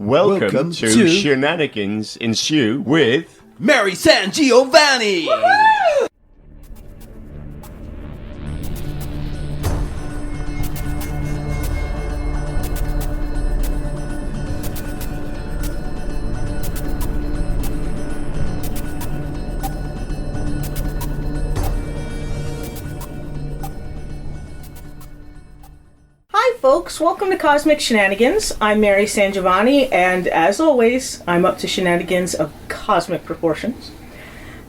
Welcome to Shenanigans Ensue with Mary SanGiovanni! Hi folks, welcome to Cosmic Shenanigans. I'm Mary SanGiovanni, and as always, I'm up to shenanigans of cosmic proportions.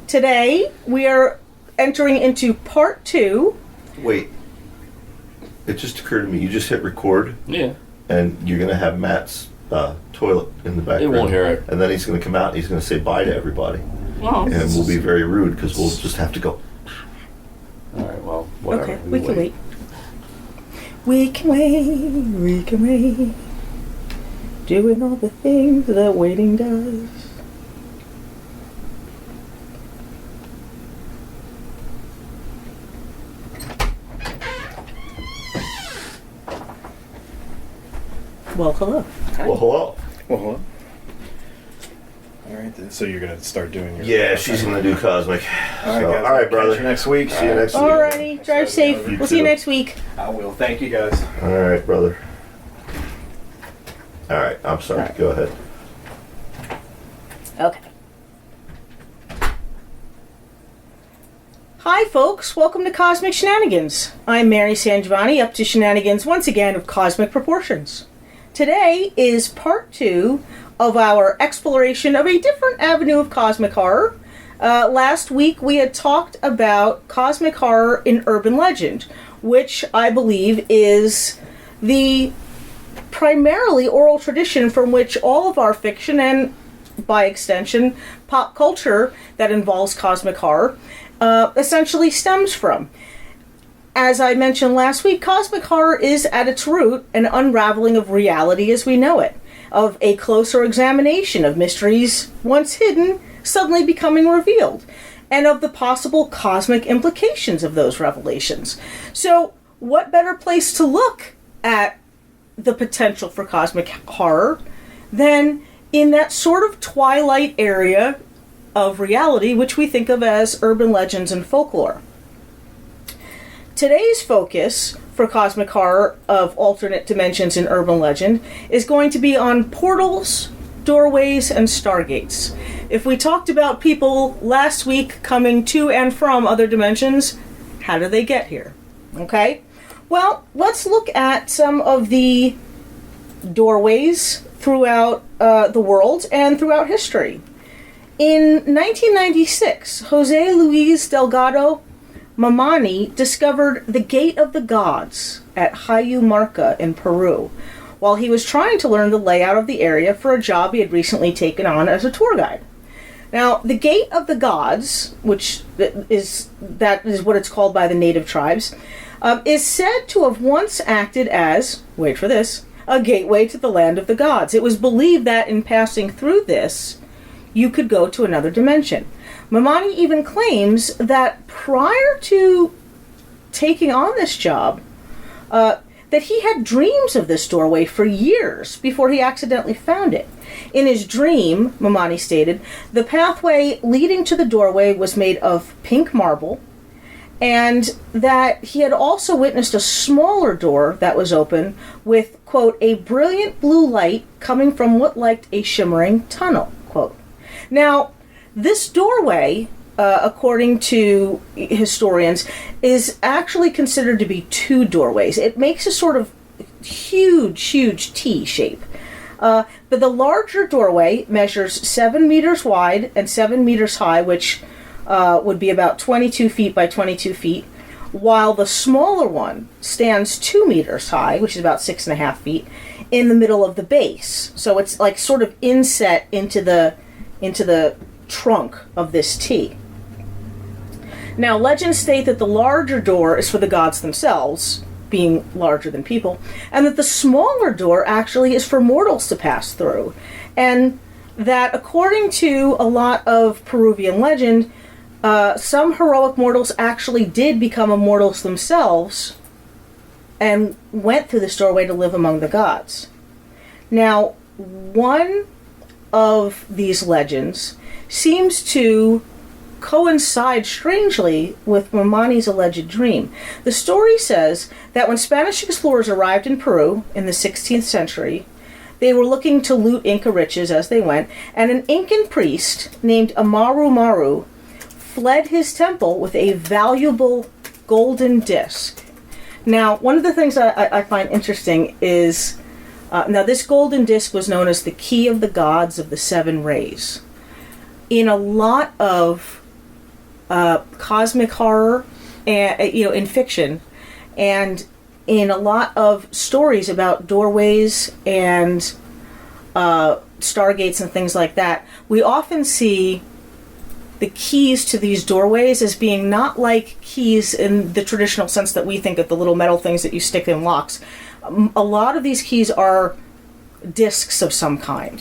Today, we are entering into part 2. Wait. It just occurred to me, you just hit record, Yeah. and you're going to have Matt's toilet in the background. They won't hear it. And then he's going to come out and he's going to say bye to everybody. Oh. And we'll be very rude because we'll just have to go. Alright, well, whatever. Okay, we can wait. We can wait, doing all the things that waiting does. Well, hello. Well, hello. Well, all right, then. So you're gonna start doing your. Yeah, she's going to do cosmic. All right, So, guys. all right, Catch brother. you next week. See you next week. Alrighty, drive safe. You We'll see you too. next week. I will. Thank you, guys. All right, brother. All right, I'm sorry. All right. Go ahead. Okay. Hi folks, welcome to Cosmic Shenanigans. I'm Mary SanGiovanni, up to shenanigans once again of cosmic proportions. Today is part 2 of our exploration of a different avenue of cosmic horror. Last week we had talked about cosmic horror in urban legend, which I believe is the primarily oral tradition from which all of our fiction and, by extension, pop culture that involves cosmic horror essentially stems from. As I mentioned last week, cosmic horror is at its root an unraveling of reality as we know it, of a closer examination of mysteries once hidden suddenly becoming revealed, and of the possible cosmic implications of those revelations. So, what better place to look at the potential for cosmic horror than in that sort of twilight area of reality which we think of as urban legends and folklore. Today's focus for cosmic horror of alternate dimensions in urban legend is going to be on portals, doorways, and stargates. If we talked about people last week coming to and from other dimensions, how do they get here? Okay? Well, let's look at some of the doorways throughout the world and throughout history. In 1996, Jose Luis Delgado Mamani discovered the Gate of the Gods at Hayumarca in Peru, while he was trying to learn the layout of the area for a job he had recently taken on as a tour guide. Now, the Gate of the Gods, which is what it's called by the native tribes, is said to have once acted as, wait for this, a gateway to the land of the gods. It was believed that in passing through this, you could go to another dimension. Mamani even claims that prior to taking on this job, that he had dreams of this doorway for years before he accidentally found it. In his dream, Mamani stated, the pathway leading to the doorway was made of pink marble, and that he had also witnessed a smaller door that was open with, quote, a brilliant blue light coming from what liked a shimmering tunnel, quote. Now, this doorway, according to historians, is actually considered to be 2 doorways. It makes a sort of huge T shape. But the larger doorway measures 7 meters wide and 7 meters high, which would be about 22 feet by 22 feet, while the smaller one stands 2 meters high, which is about 6.5 feet, in the middle of the base. So it's like sort of inset into the trunk of this T. Now, legends state that the larger door is for the gods themselves, being larger than people, and that the smaller door actually is for mortals to pass through. And that according to a lot of Peruvian legend, some heroic mortals actually did become immortals themselves and went through this doorway to live among the gods. Now, one of these legends seems to coincide strangely with Mamani's alleged dream. The story says that when Spanish explorers arrived in Peru in the 16th century, they were looking to loot Inca riches as they went, and an Incan priest named Amaru Maru fled his temple with a valuable golden disc. Now, one of the things I find interesting is, now this golden disc was known as the Key of the Gods of the Seven Rays. In a lot of cosmic horror, and in fiction, and in a lot of stories about doorways and stargates and things like that, we often see the keys to these doorways as being not like keys in the traditional sense that we think of, the little metal things that you stick in locks. A lot of these keys are discs of some kind,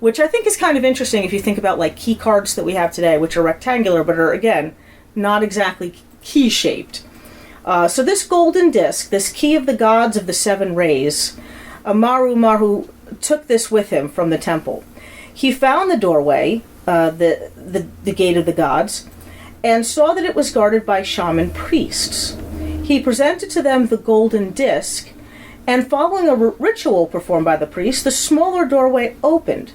which I think is kind of interesting if you think about like key cards that we have today, which are rectangular but are, again, not exactly key shaped. So this golden disc, this Key of the Gods of the Seven Rays, Amaru Maru took this with him from the temple. He found the doorway, the Gate of the Gods, and saw that it was guarded by shaman priests. He presented to them the golden disc, and following a ritual performed by the priest, the smaller doorway opened.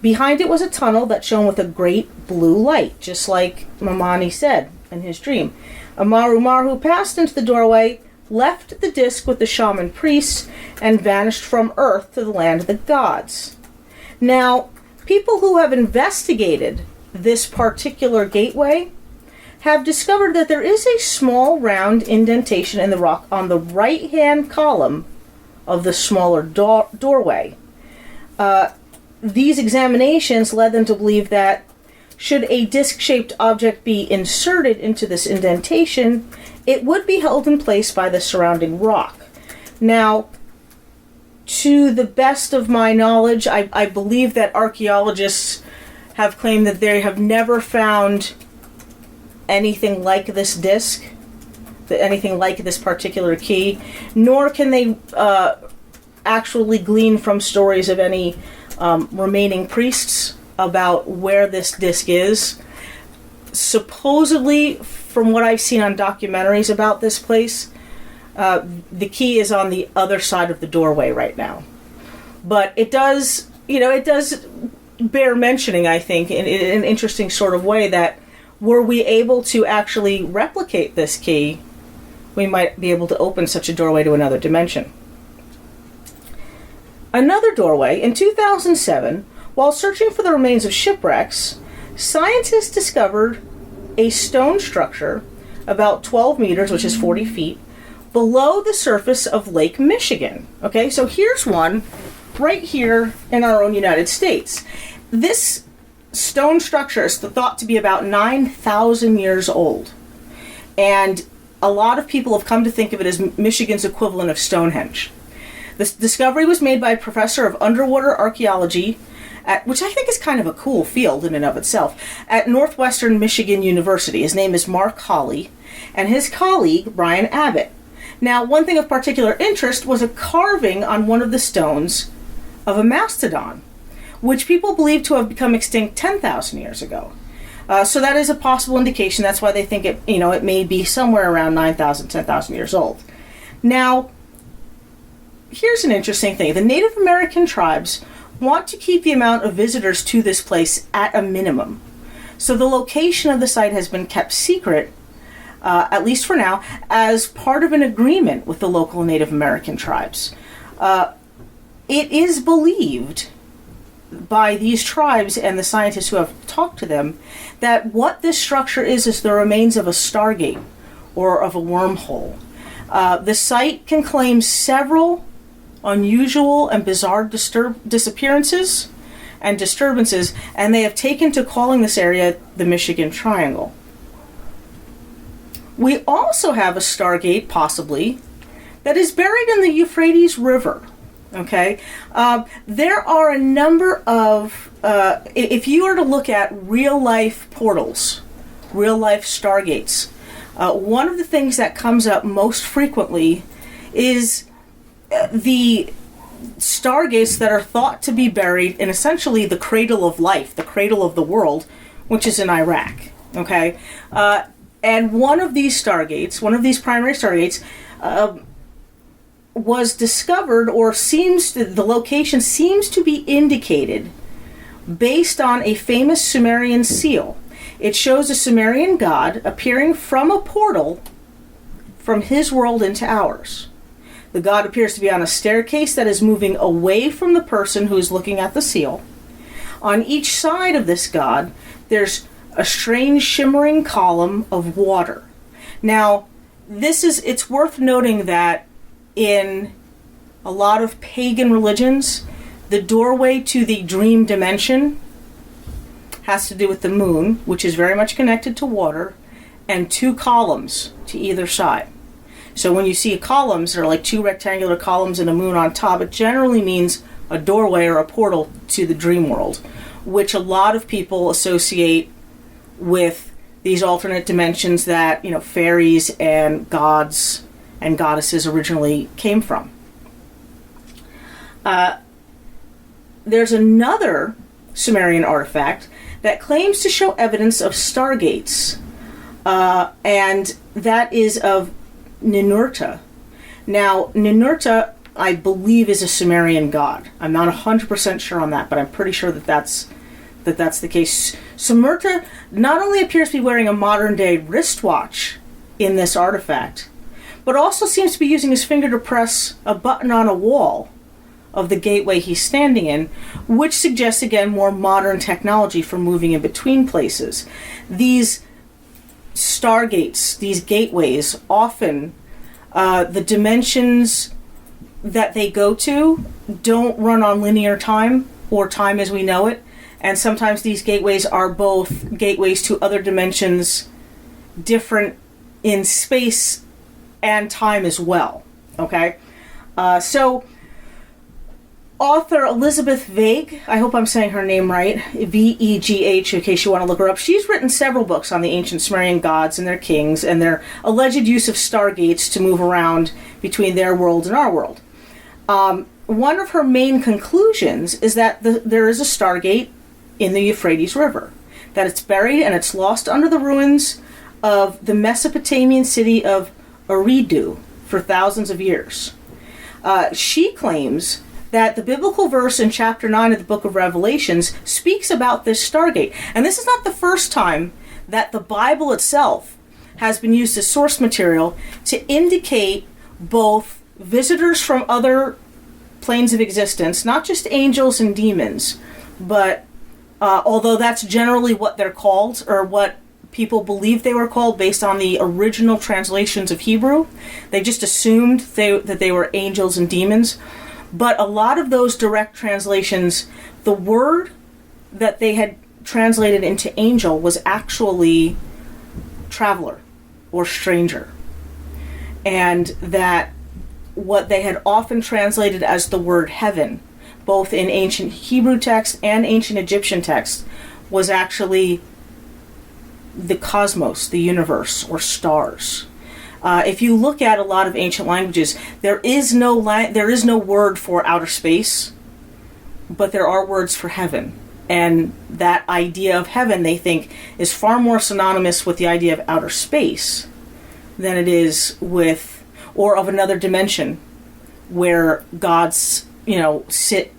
Behind it was a tunnel that shone with a great blue light, just like Mamani said in his dream. Amaru Maru passed into the doorway, left the disc with the shaman priests, and vanished from Earth to the land of the gods. Now, people who have investigated this particular gateway have discovered that there is a small round indentation in the rock on the right-hand column of the smaller doorway. These examinations led them to believe that should a disc-shaped object be inserted into this indentation, it would be held in place by the surrounding rock. Now, to the best of my knowledge, I believe that archaeologists have claimed that they have never found anything like this disc, anything like this particular key, nor can they actually glean from stories of any remaining priests about where this disc is. Supposedly, from what I've seen on documentaries about this place, the key is on the other side of the doorway right now. But it does bear mentioning, I think, in an interesting sort of way, that were we able to actually replicate this key, we might be able to open such a doorway to another dimension. Another doorway, in 2007, while searching for the remains of shipwrecks, scientists discovered a stone structure about 12 meters, which is 40 feet, below the surface of Lake Michigan. Okay, so here's one right here in our own United States. This stone structure is thought to be about 9,000 years old. And a lot of people have come to think of it as Michigan's equivalent of Stonehenge. This discovery was made by a professor of underwater archaeology, which I think is kind of a cool field in and of itself, at Northwestern Michigan University. His name is Mark Hawley, and his colleague, Brian Abbott. Now, one thing of particular interest was a carving on one of the stones of a mastodon, which people believe to have become extinct 10,000 years ago. So that is a possible indication. That's why they think it may be somewhere around 9,000, 10,000 years old. Now, here's an interesting thing. The Native American tribes want to keep the amount of visitors to this place at a minimum. So the location of the site has been kept secret, at least for now, as part of an agreement with the local Native American tribes. It is believed by these tribes and the scientists who have talked to them that what this structure is the remains of a stargate or of a wormhole. The site can claim several unusual and bizarre disappearances and disturbances, and they have taken to calling this area the Michigan Triangle. We also have a stargate, possibly, that is buried in the Euphrates River. Okay? There are a number of, if you were to look at real-life portals, real-life stargates, one of the things that comes up most frequently is the stargates that are thought to be buried in essentially the cradle of life, the cradle of the world, which is in Iraq. Okay? And one of these stargates, one of these primary stargates, was discovered, or the location seems to be indicated based on a famous Sumerian seal. It shows a Sumerian god appearing from a portal from his world into ours. The god appears to be on a staircase that is moving away from the person who is looking at the seal. On each side of this god, there's a strange shimmering column of water. Now, it's worth noting that in a lot of pagan religions, the doorway to the dream dimension has to do with the moon, which is very much connected to water, and two columns to either side. So when you see columns, they're like two rectangular columns and a moon on top, it generally means a doorway or a portal to the dream world, which a lot of people associate with these alternate dimensions that, fairies and gods and goddesses originally came from. There's another Sumerian artifact that claims to show evidence of stargates, and that is of Ninurta. Now, Ninurta, I believe, is a Sumerian god. I'm not 100% sure on that, but I'm pretty sure that's the case. Ninurta not only appears to be wearing a modern-day wristwatch in this artifact, but also seems to be using his finger to press a button on a wall of the gateway he's standing in, which suggests, again, more modern technology for moving in between places. These stargates, these gateways, often the dimensions that they go to don't run on linear time or time as we know it, and sometimes these gateways are both gateways to other dimensions, different in space and time as well. Okay? So author Elizabeth Vague, I hope I'm saying her name right, Vegh, in case you want to look her up. She's written several books on the ancient Sumerian gods and their kings and their alleged use of stargates to move around between their world and our world. One of her main conclusions is that there is a stargate in the Euphrates River, that it's buried and it's lost under the ruins of the Mesopotamian city of Eridu for thousands of years. She claims that the biblical verse in chapter 9 of the book of Revelations speaks about this stargate. And this is not the first time that the Bible itself has been used as source material to indicate both visitors from other planes of existence, not just angels and demons, but although that's generally what they're called, or what people believe they were called based on the original translations of Hebrew, they just assumed that they were angels and demons. But a lot of those direct translations, the word that they had translated into angel was actually traveler or stranger. And that what they had often translated as the word heaven, both in ancient Hebrew text and ancient Egyptian text, was actually the cosmos, the universe, or stars. If you look at a lot of ancient languages, there is no word for outer space, but there are words for heaven. And that idea of heaven, they think, is far more synonymous with the idea of outer space than it is with, or of another dimension where gods, sit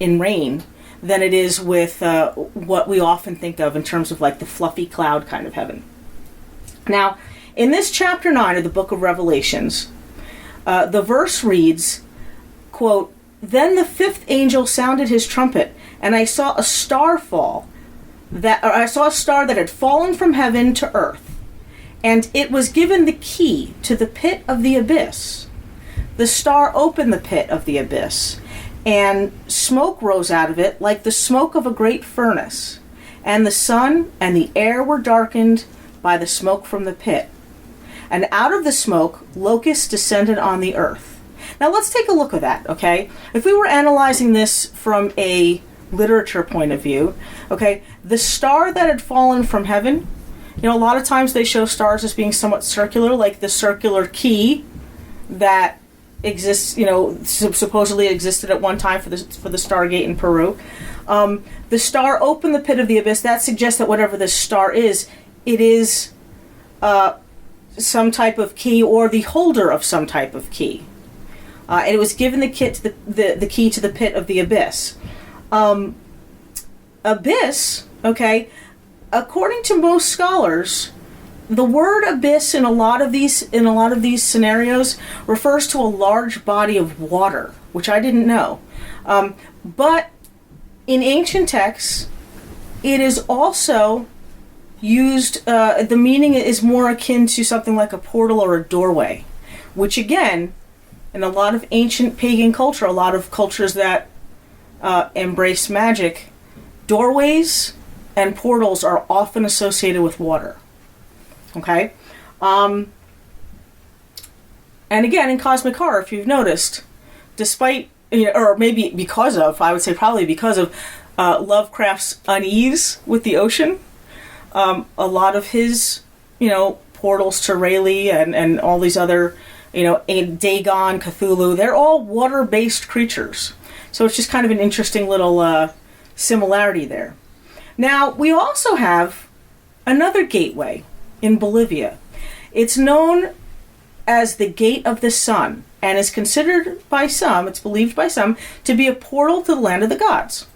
in reign, than it is with what we often think of in terms of like the fluffy cloud kind of heaven. Now, in this chapter 9 of the book of Revelations, the verse reads, quote, "Then the fifth angel sounded his trumpet, and I saw a star that had fallen from heaven to earth, and it was given the key to the pit of the abyss. The star opened the pit of the abyss, and smoke rose out of it like the smoke of a great furnace, and the sun and the air were darkened by the smoke from the pit. And out of the smoke, locusts descended on the earth." Now let's take a look at that, okay? If we were analyzing this from a literature point of view, okay, the star that had fallen from heaven, a lot of times they show stars as being somewhat circular, like the circular key that exists, supposedly existed at one time for the Stargate in Peru. The star opened the pit of the abyss. That suggests that whatever this star is, it is some type of key or the holder of some type of key. And it was given the key to the pit of the abyss. Abyss, okay, according to most scholars, the word abyss in a lot of these scenarios refers to a large body of water, which I didn't know. But in ancient texts, it is also used, the meaning is more akin to something like a portal or a doorway, which again, in a lot of ancient pagan culture, a lot of cultures that embrace magic, doorways and portals are often associated with water. Okay? And again, in cosmic horror, if you've noticed, despite, or maybe because of, I would say probably because of Lovecraft's unease with the ocean, a lot of his, portals to Rayleigh and all these other, Dagon, Cthulhu, they're all water-based creatures. So it's just kind of an interesting little similarity there. Now, we also have another gateway in Bolivia. It's known as the Gate of the Sun and is considered by some, it's believed by some, to be a portal to the land of the gods.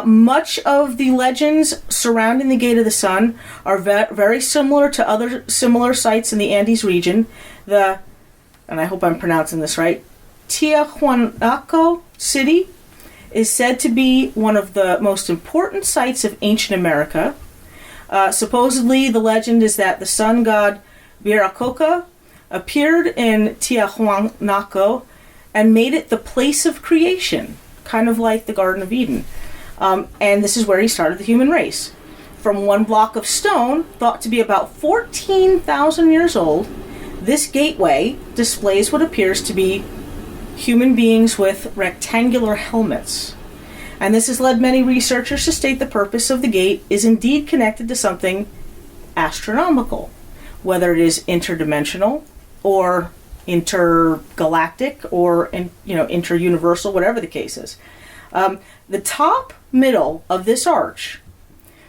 Much of the legends surrounding the Gate of the Sun are very similar to other similar sites in the Andes region. And I hope I'm pronouncing this right, Tiahuanaco City is said to be one of the most important sites of ancient America. Supposedly, the legend is that the sun god Viracocha appeared in Tiahuanaco and made it the place of creation, kind of like the Garden of Eden. And this is where he started the human race. From one block of stone, thought to be about 14,000 years old, this gateway displays what appears to be human beings with rectangular helmets. And this has led many researchers to state the purpose of the gate is indeed connected to something astronomical, whether it is interdimensional or intergalactic or interuniversal, whatever the case is. The top middle of this arch,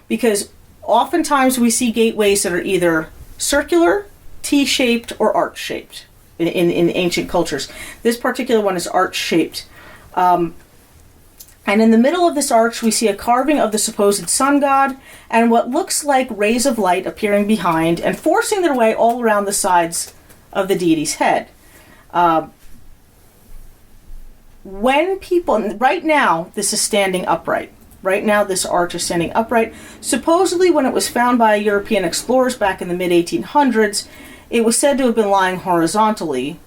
because oftentimes we see gateways that are either circular, T-shaped, or arch-shaped in ancient cultures. This particular one is arch-shaped. And in the middle of this arch, we see a carving of the supposed sun god and what looks like rays of light appearing behind and forcing their way all around the sides of the deity's head. When people, right now, this is standing upright. Right now, this arch is standing upright. Supposedly, when it was found by European explorers back in the mid-1800s, it was said to have been lying horizontally.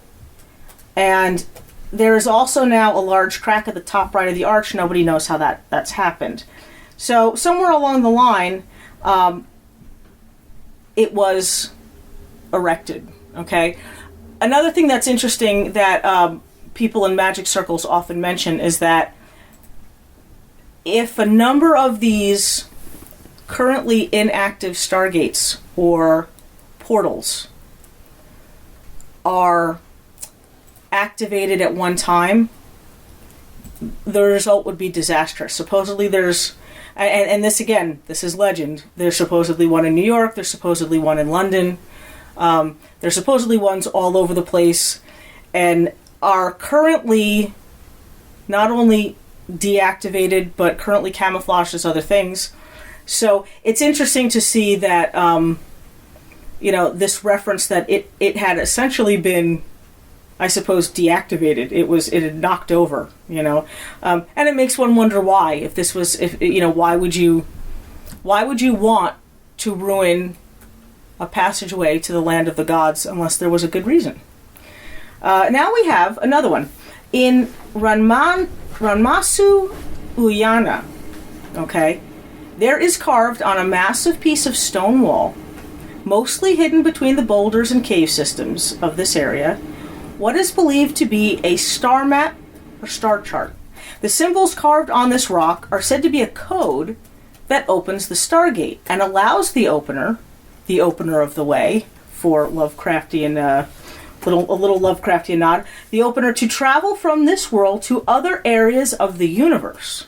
And there is also now a large crack at the top right of the arch. Nobody knows how that's happened. So somewhere along the line, it was erected. Okay. Another thing that's interesting that people in magic circles often mention is that if a number of these currently inactive stargates or portals are activated at one time, the result would be disastrous. Supposedly there's, and this again, this is legend, there's supposedly one in New York, there's supposedly one in London, there's supposedly ones all over the place, and are currently not only deactivated, but currently camouflaged as other things. So it's interesting to see that, this reference that it had essentially been, I suppose, deactivated. It had knocked over, and it makes one wonder why. If this was, why would you want to ruin a passageway to the land of the gods unless there was a good reason? Now we have another one in Ranmasu, Guyana. Okay, there is carved on a massive piece of stone wall, mostly hidden between the boulders and cave systems of this area, what is believed to be a star map or star chart. The symbols carved on this rock are said to be a code that opens the Stargate and allows the opener of the way, for Lovecraftian a little Lovecraftian nod. The opener, to travel from this world to other areas of the universe.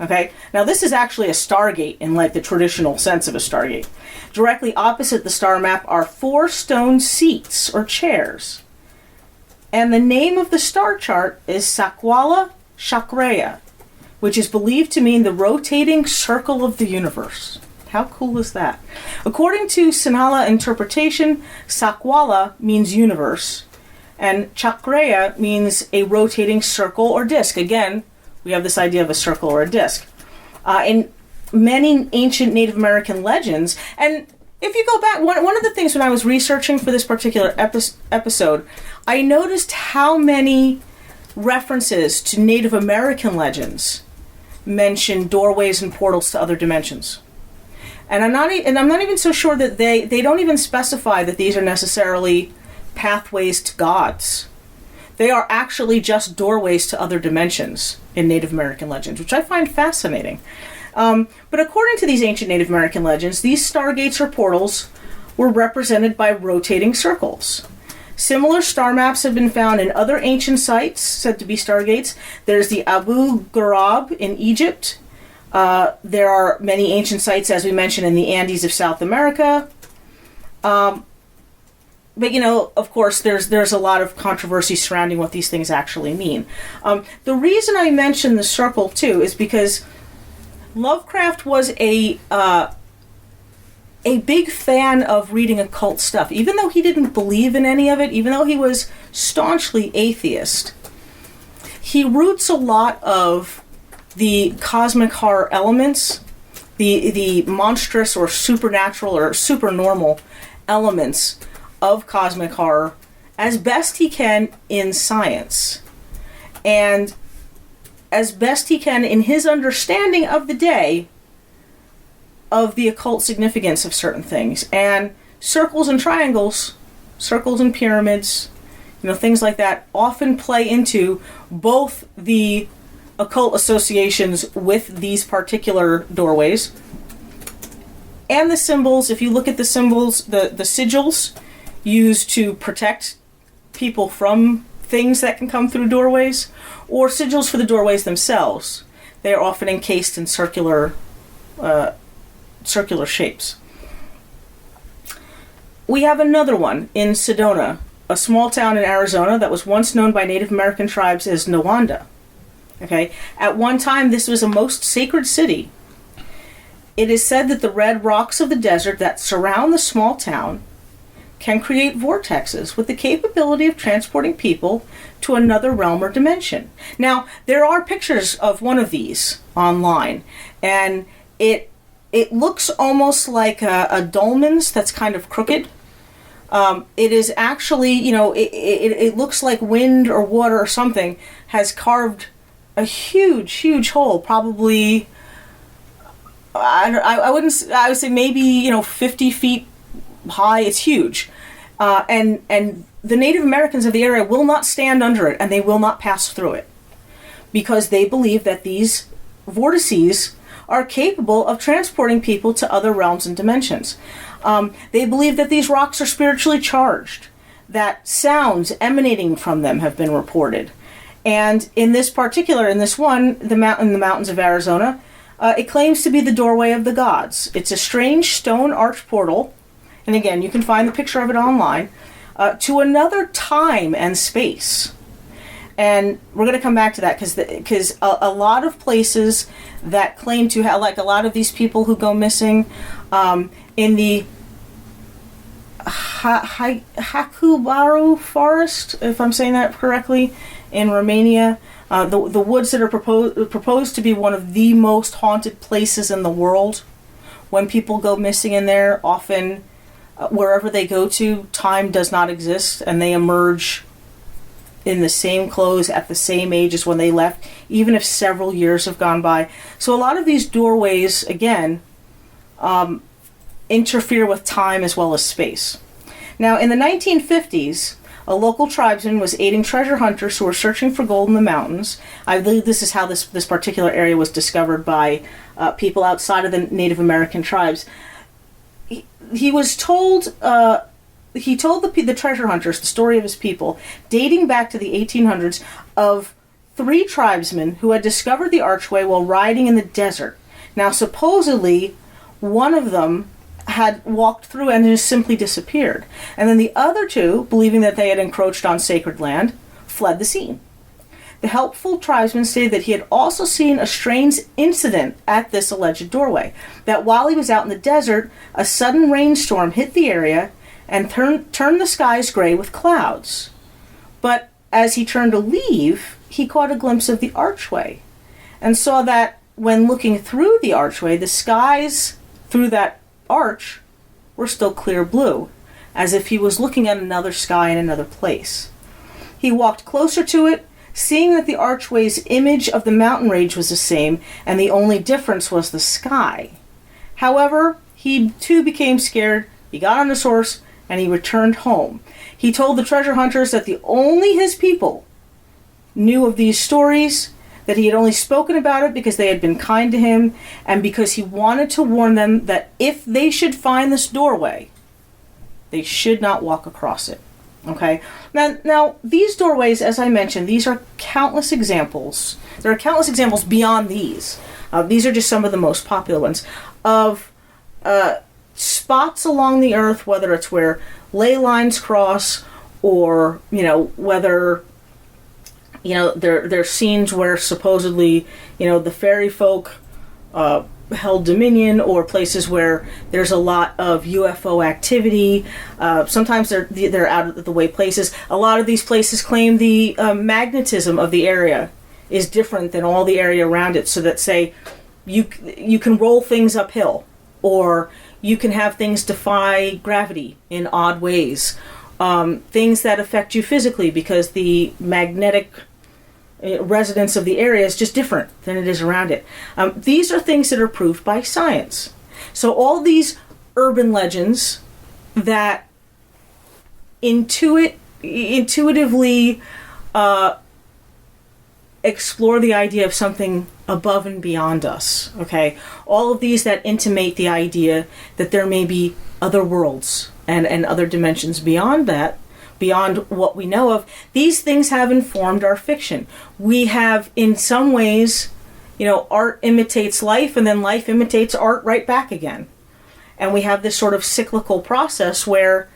Okay, now this is actually a stargate in like the traditional sense of a stargate. Directly opposite the star map are 4 stone seats or chairs. And the name of the star chart is Sakwala Chakreya, which is believed to mean the rotating circle of the universe. How cool is that? According to Sinhala interpretation, Sakwala means universe, and Chakreya means a rotating circle or disk. Again, we have this idea of a circle or a disk. In many ancient Native American legends, and if you go back, one of the things when I was researching for this particular episode, I noticed how many references to Native American legends mention doorways and portals to other dimensions. And I'm not even so sure that they don't even specify that these are necessarily pathways to gods. They are actually just doorways to other dimensions in Native American legends, which I find fascinating. But according to these ancient Native American legends, these stargates or portals were represented by rotating circles. Similar star maps have been found in other ancient sites said to be stargates. There's the Abu Ghurab in Egypt. There are many ancient sites, as we mentioned, in the Andes of South America. But, of course, there's a lot of controversy surrounding what these things actually mean. The reason I mention the circle, too, is because Lovecraft was a big fan of reading occult stuff. Even though he didn't believe in any of it, even though he was staunchly atheist, he roots a lot of the cosmic horror elements, the monstrous or supernatural or supernormal elements of cosmic horror as best he can in science. And as best he can in his understanding of the day of the occult significance of certain things. And circles and triangles, circles and pyramids, things like that often play into both the occult associations with these particular doorways and the symbols. If you look at the symbols, the sigils used to protect people from things that can come through doorways, or sigils for the doorways themselves, they are often encased in circular shapes. We have another one in Sedona, a small town in Arizona that was once known by Native American tribes as Nawanda. Okay, at one time this was a most sacred city. It is said that the red rocks of the desert that surround the small town can create vortexes with the capability of transporting people to another realm or dimension. Now, there are pictures of one of these online, and it looks almost like a dolmen's that's kind of crooked. It is actually, it looks like wind or water or something has carved a huge hole, probably, I would say maybe, 50 feet high. It's huge. And the Native Americans of the area will not stand under it, and they will not pass through it, because they believe that these vortices are capable of transporting people to other realms and dimensions. They believe that these rocks are spiritually charged, that sounds emanating from them have been reported. And in this one, the mountains of Arizona, it claims to be the doorway of the gods. It's a strange stone arch portal, and again, you can find the picture of it online, to another time and space. And we're going to come back to that because a lot of places that claim to have, like a lot of these people who go missing in the Hakubaru forest, if I'm saying that correctly, in Romania, the woods that are proposed to be one of the most haunted places in the world. When people go missing in there, often wherever they go to, time does not exist, and they emerge in the same clothes at the same age as when they left, even if several years have gone by. So a lot of these doorways, again, interfere with time as well as space. Now, in the 1950s, a local tribesman was aiding treasure hunters who were searching for gold in the mountains. I believe this is how this particular area was discovered by people outside of the Native American tribes. He was told he told the treasure hunters the story of his people, dating back to the 1800s, of 3 tribesmen who had discovered the archway while riding in the desert. Now, supposedly, one of them had walked through and just simply disappeared. And then the other 2, believing that they had encroached on sacred land, fled the scene. The helpful tribesman stated that he had also seen a strange incident at this alleged doorway. That while he was out in the desert, a sudden rainstorm hit the area and turned the skies gray with clouds. But as he turned to leave, he caught a glimpse of the archway and saw that when looking through the archway, the skies through that arch were still clear blue, as if he was looking at another sky in another place. He walked closer to it, seeing that the archway's image of the mountain range was the same, and the only difference was the sky. However, he too became scared, he got on his horse, and he returned home. He told the treasure hunters that only his people knew of these stories, that he had only spoken about it because they had been kind to him, and because he wanted to warn them that if they should find this doorway, they should not walk across it. Okay? Now, these doorways, as I mentioned, these are countless examples. There are countless examples beyond these. These are just some of the most popular ones of spots along the earth, whether it's where ley lines cross, or whether there are scenes where supposedly the fairy folk held dominion, or places where there's a lot of UFO activity. Sometimes they're out of the way places. A lot of these places claim the magnetism of the area is different than all the area around it, so that, say, you can roll things uphill, or you can have things defy gravity in odd ways. Things that affect you physically because the magnetic resonance of the area is just different than it is around it. These are things that are proved by science. So all these urban legends that intuitively explore the idea of something above and beyond us, okay? All of these that intimate the idea that there may be other worlds and other dimensions beyond that, beyond what we know of. These things have informed our fiction. We have, in some ways, art imitates life, and then life imitates art right back again. And we have this sort of cyclical process where,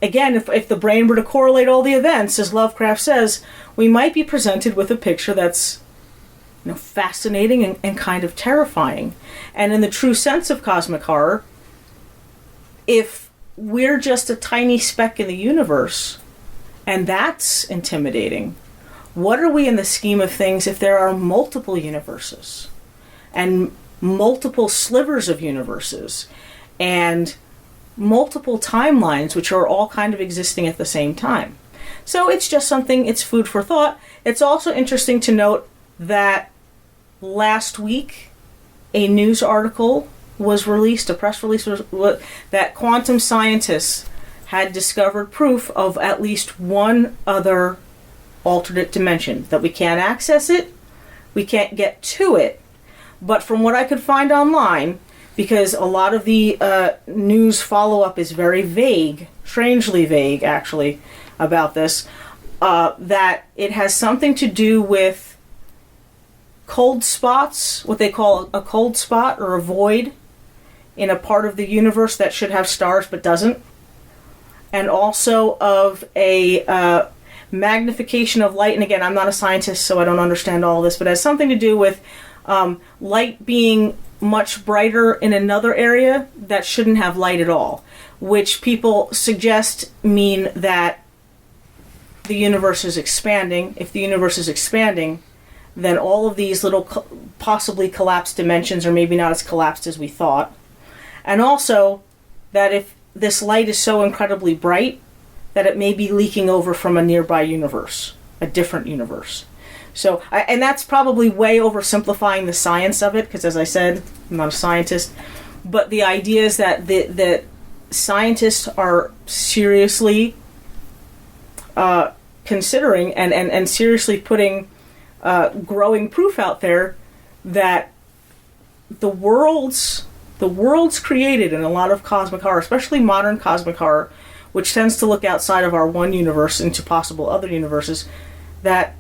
again, if the brain were to correlate all the events, as Lovecraft says, we might be presented with a picture that's fascinating and kind of terrifying. And in the true sense of cosmic horror, if we're just a tiny speck in the universe, and that's intimidating, what are we in the scheme of things if there are multiple universes and multiple slivers of universes and multiple timelines which are all kind of existing at the same time? So it's just something, it's food for thought. It's also interesting to note that last week a news article was released, a press release that quantum scientists had discovered proof of at least one other alternate dimension. That we can't access it, we can't get to it, but from what I could find online, because a lot of the news follow-up is very vague, strangely vague actually, about this, that it has something to do with cold spots, what they call a cold spot or a void in a part of the universe that should have stars but doesn't, and also of a magnification of light. And again, I'm not a scientist, so I don't understand all this, but it has something to do with light being much brighter in another area that shouldn't have light at all, which people suggest mean that the universe is expanding. If the universe is expanding, then all of these little possibly collapsed dimensions are maybe not as collapsed as we thought. And also that if this light is so incredibly bright that it may be leaking over from a nearby universe, a different universe. So, and that's probably way oversimplifying the science of it, because as I said, I'm not a scientist, but the idea is that scientists are seriously considering and seriously putting growing proof out there that the worlds created in a lot of cosmic horror, especially modern cosmic horror, which tends to look outside of our one universe into possible other universes, that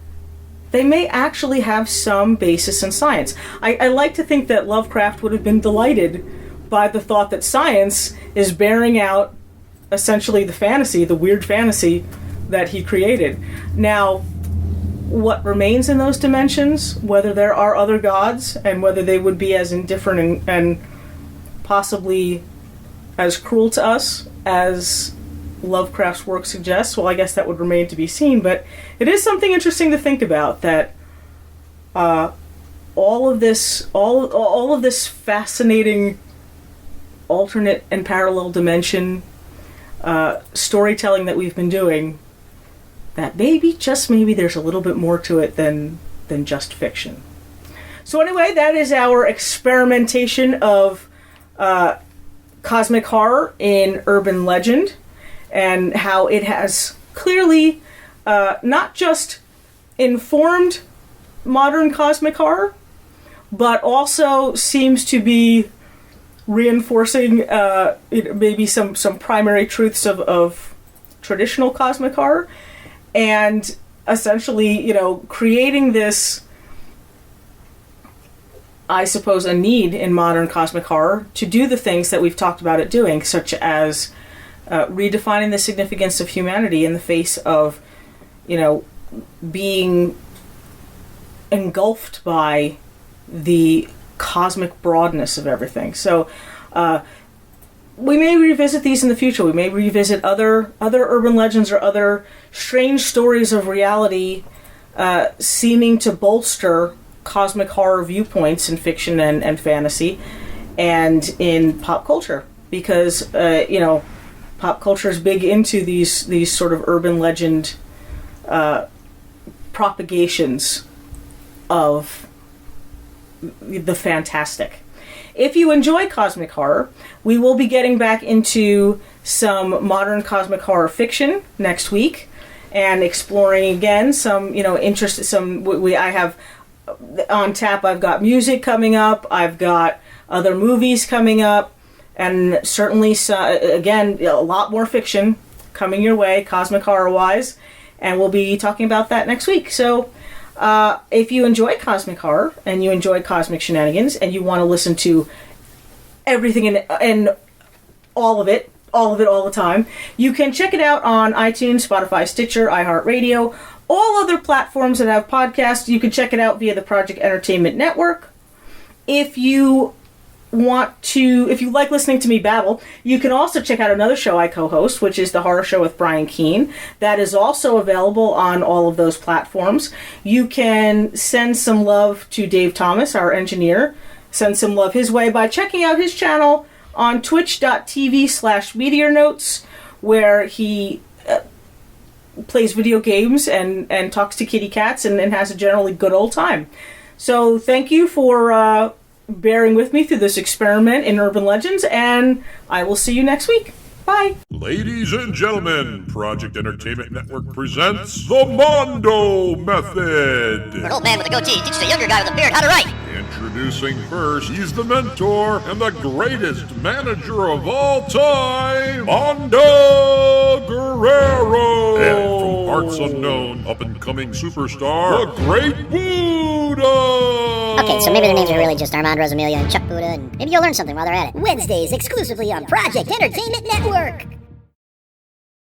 they may actually have some basis in science. I like to think that Lovecraft would have been delighted by the thought that science is bearing out essentially the fantasy, the weird fantasy that he created. Now, what remains in those dimensions, whether there are other gods, and whether they would be as indifferent and possibly as cruel to us as Lovecraft's work suggests, well, I guess that would remain to be seen, but it is something interesting to think about, that all of this fascinating alternate and parallel dimension storytelling that we've been doing, that maybe, just maybe, there's a little bit more to it than just fiction. So anyway, that is our experimentation of cosmic horror in urban legend, and how it has clearly not just informed modern cosmic horror, but also seems to be reinforcing maybe some primary truths of traditional cosmic horror, and essentially, creating this, I suppose, a need in modern cosmic horror to do the things that we've talked about it doing, such as redefining the significance of humanity in the face of, being engulfed by the cosmic broadness of everything. So we may revisit these in the future. We may revisit other urban legends or other strange stories of reality seeming to bolster cosmic horror viewpoints in fiction and fantasy and in pop culture, because pop culture is big into these sort of urban legend propagations of the fantastic. If you enjoy cosmic horror, we will be getting back into some modern cosmic horror fiction next week, and exploring again some interest. I have on tap. I've got music coming up. I've got other movies coming up, and certainly again a lot more fiction coming your way, cosmic horror wise, and we'll be talking about that next week. So. If you enjoy cosmic horror and you enjoy cosmic shenanigans and you want to listen to everything and all of it all the time, you can check it out on iTunes, Spotify, Stitcher, iHeartRadio, all other platforms that have podcasts. You can check it out via the Project Entertainment Network. If you like listening to me babble, you can also check out another show I co-host, which is The Horror Show with Brian Keene. That is also available on all of those platforms. You can send some love to Dave Thomas, our engineer. Send some love his way by checking out his channel on twitch.tv/meteornotes, where he plays video games and talks to kitty cats and has a generally good old time. So thank you for bearing with me through this experiment in urban legends, and I will see you next week. Bye. Ladies and gentlemen, Project Entertainment Network presents the Mondo Method. An old man with a goatee teaches a younger guy with a beard how to write. Introducing first, he's the mentor and the greatest manager of all time, Mondo Guerrero. And from parts unknown, up-and-coming superstar, the Great Buddha. Okay, so maybe their names are really just Armand Rosamelia and Chuck Buddha, and maybe you'll learn something while they're at it. Wednesdays exclusively on Project Entertainment Network.